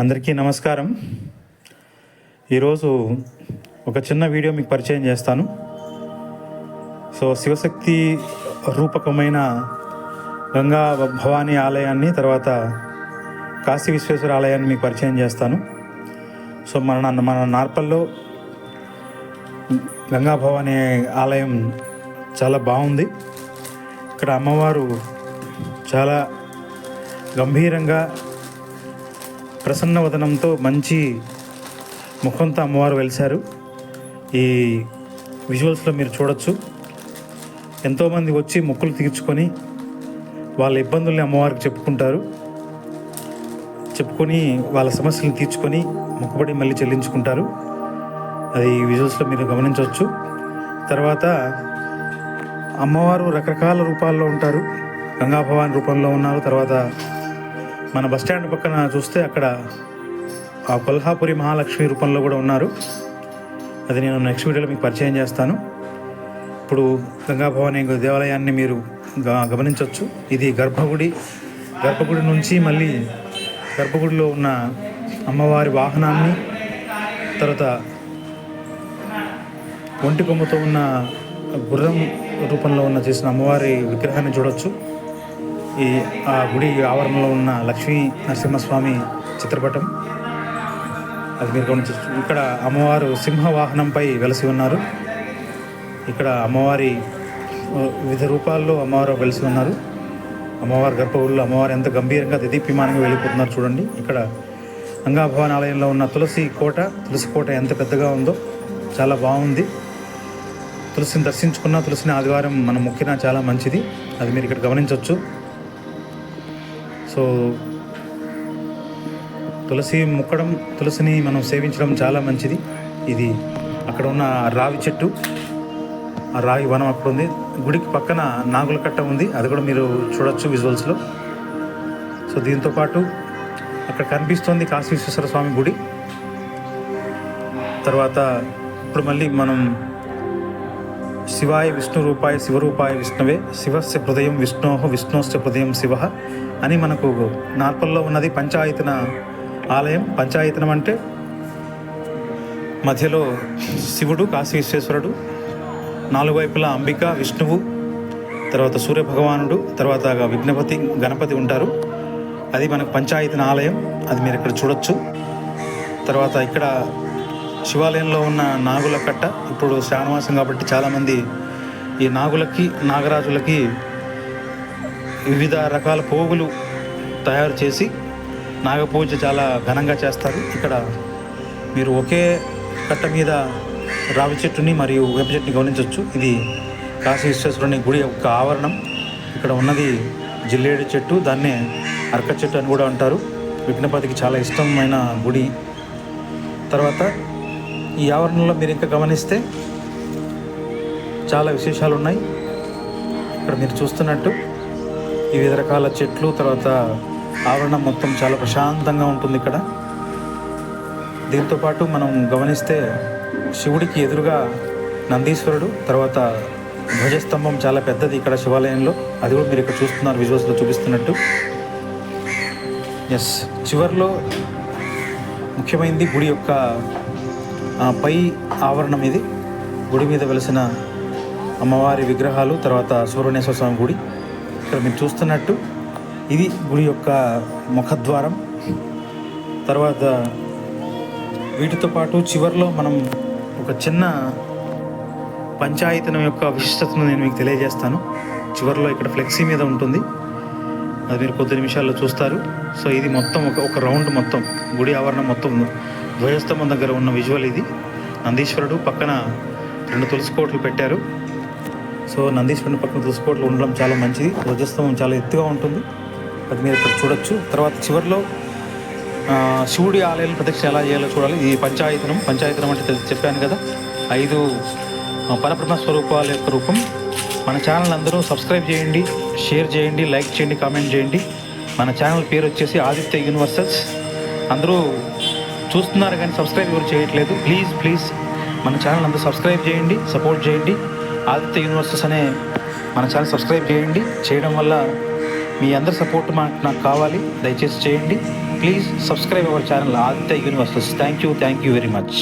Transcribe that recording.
అందరికీ నమస్కారం. ఈరోజు ఒక చిన్న వీడియో మీకు పరిచయం చేస్తాను. శివశక్తి రూపకమైన గంగా భవానీ ఆలయాన్ని, తర్వాత కాశీ విశ్వేశ్వర ఆలయాన్ని మీకు పరిచయం చేస్తాను. మన నార్పల్లో గంగా భవానీ ఆలయం చాలా బాగుంది. ఇక్కడ అమ్మవారు చాలా గంభీరంగా ప్రసన్నవదనంతో మంచి ముఖంతో అమ్మవారు వెలిశారు. ఈ విజువల్స్లో మీరు చూడొచ్చు. ఎంతోమంది వచ్చి మొక్కులు తీర్చుకొని వాళ్ళ ఇబ్బందుల్ని అమ్మవారికి చెప్పుకొని వాళ్ళ సమస్యలను తీర్చుకొని మొక్కుబడి మళ్ళీ చెల్లించుకుంటారు. అది విజువల్స్లో మీరు గమనించవచ్చు. తర్వాత అమ్మవారు రకరకాల రూపాల్లో ఉంటారు. గంగా భవాని రూపంలో ఉన్నారు. తర్వాత మన బస్టాండ్ పక్కన చూస్తే అక్కడ ఆ కొల్హాపురి మహాలక్ష్మి రూపంలో కూడా ఉన్నారు. అది నేను నెక్స్ట్ వీడియోలో మీకు పరిచయం చేస్తాను. ఇప్పుడు గంగా భవానీ దేవాలయాన్ని మీరు గమనించవచ్చు. ఇది గర్భగుడి నుంచి మళ్ళీ గర్భగుడిలో ఉన్న అమ్మవారి వాహనాన్ని, తర్వాత ఒంటి కొమ్ముతో ఉన్న గుర్రం రూపంలో చేసిన అమ్మవారి విగ్రహాన్ని చూడవచ్చు. ఆ గుడి ఆవరణలో ఉన్న లక్ష్మీ నరసింహస్వామి చిత్రపటం అది మీరు గమనించవచ్చు. ఇక్కడ అమ్మవారు సింహవాహనంపై వెలసి ఉన్నారు. ఇక్కడ అమ్మవారి వివిధ రూపాల్లో అమ్మవారు వెలిసి ఉన్నారు. అమ్మవారి గర్భగుడిలో అమ్మవారు ఎంత గంభీరంగా దిదీప్యమానంగా వెళ్ళిపోతున్నారు చూడండి. ఇక్కడ గంగా భవాని ఆలయంలో ఉన్న తులసి కోట ఎంత పెద్దగా ఉందో చాలా బాగుంది. తులసిని దర్శించుకున్న, తులసిని ఆదివారం మనం మొక్కినా చాలా మంచిది. అది మీరు ఇక్కడ గమనించవచ్చు. తులసి మొక్కడం, తులసిని మనం సేవించడం చాలా మంచిది. ఇది అక్కడ ఉన్న రావి చెట్టు, ఆ రావి వనం అక్కడ ఉంది. గుడికి పక్కన నాగుల కట్ట ఉంది. అది కూడా మీరు చూడొచ్చు విజువల్స్లో. దీంతోపాటు అక్కడ కనిపిస్తోంది కాశీ విశ్వేశ్వర స్వామి గుడి. తర్వాత ఇప్పుడు మళ్ళీ మనం శివాయ విష్ణు రూపాయ శివరూపాయ విష్ణవే శివస్య హృదయం విష్ణోహ విష్ణోస్య హృదయం శివ అని మనకు నార్పల్లో ఉన్నది పంచాయతన ఆలయం. పంచాయతనం అంటే మధ్యలో శివుడు, కాశీ విశ్వేశ్వరుడు, నాలుగు వైపులా అంబిక, విష్ణువు, తర్వాత సూర్యభగవానుడు, తర్వాత విఘ్నపతి, గణపతి ఉంటారు. అది మనకు పంచాయతన ఆలయం. అది మీరు ఇక్కడ చూడొచ్చు. తర్వాత ఇక్కడ శివాలయంలో ఉన్న నాగుల కట్ట. ఇప్పుడు శ్రావణమాసం కాబట్టి చాలామంది ఈ నాగులకి, నాగరాజులకి వివిధ రకాల పోగులు తయారు చేసి నాగపూజ చాలా ఘనంగా చేస్తారు. ఇక్కడ మీరు ఒకే కట్ట మీద రావి చెట్టుని మరియు వేప చెట్టుని గమనించవచ్చు. ఇది కాశీ విశ్వేశ్వరుని గుడి యొక్క ఆవరణం. ఇక్కడ ఉన్నది జిల్లేడు చెట్టు, దాన్నే అర్క చెట్టు అని కూడా అంటారు. విఘ్నపతికి చాలా ఇష్టమైన గుడి. తర్వాత ఈ ఆవరణలో మీరు ఇంకా గమనిస్తే చాలా విశేషాలు ఉన్నాయి. ఇక్కడ మీరు చూస్తున్నట్టు వివిధ రకాల చెట్లు, తర్వాత ఆవరణం మొత్తం చాలా ప్రశాంతంగా ఉంటుంది ఇక్కడ. దీంతోపాటు మనం గమనిస్తే శివుడికి ఎదురుగా నందీశ్వరుడు, తర్వాత ధ్వజస్తంభం చాలా పెద్దది ఇక్కడ శివాలయంలో. అది కూడా మీరు ఇక్కడ చూస్తున్నారు, విజువల్స్లో చూపిస్తున్నట్టు. చివర్లో ముఖ్యమైనది గుడి యొక్క పై ఆవరణం. ఇది గుడి మీద వెలిసిన అమ్మవారి విగ్రహాలు, తర్వాత సుబ్రహ్మణ్యేశ్వర స్వామి గుడి. ఇక్కడ మీరు చూస్తున్నట్టు ఇది గుడి యొక్క ముఖద్వారం. తర్వాత వీటితో పాటు చివర్లో మనం ఒక చిన్న పంచాయతనం యొక్క విశిష్టతను నేను మీకు తెలియజేస్తాను. చివర్లో ఇక్కడ ఫ్లెక్సీ మీద ఉంటుంది, అది మీరు కొద్ది నిమిషాల్లో చూస్తారు. ఇది మొత్తం ఒక రౌండ్ మొత్తం గుడి ఆవరణం మొత్తం ధ్వజస్తంభం దగ్గర ఉన్న విజువల్ ఇది. నందీశ్వరుడు పక్కన 2 తులసి కోటలు పెట్టారు. నందీశ్వరుని పక్కన తులసి కోటలు ఉండడం చాలా మంచిది. ధ్వజస్తంభం చాలా ఎత్తుగా ఉంటుంది, అది మీరు ఇక్కడ చూడొచ్చు. తర్వాత చివరిలో శివుడి ఆలయాలను ప్రదక్షిణ ఎలా చేయాలో చూడాలి. ఇది పంచాయతనం అంటే చెప్పాను కదా, 5 పరబ్రహ్మ స్వరూపాల యొక్క రూపం. మన ఛానల్ అందరూ సబ్స్క్రైబ్ చేయండి, షేర్ చేయండి, లైక్ చేయండి, కామెంట్ చేయండి. మన ఛానల్ పేరు వచ్చేసి ఆదిత్య యూనివర్సల్స్. అందరూ చూస్తున్నారు కానీ సబ్స్క్రైబ్ ఎవరు చేయట్లేదు. ప్లీజ్ మన ఛానల్ అందరూ సబ్స్క్రైబ్ చేయండి, సపోర్ట్ చేయండి. ఆదిత్య యూనివర్సల్స్ అనే మన ఛానల్ సబ్స్క్రైబ్ చేయండి. చేయడం వల్ల మీ అందరి సపోర్ట్ నాకు కావాలి. దయచేసి చేయండి. Please subscribe our channel Aditya universals. Thank you very much.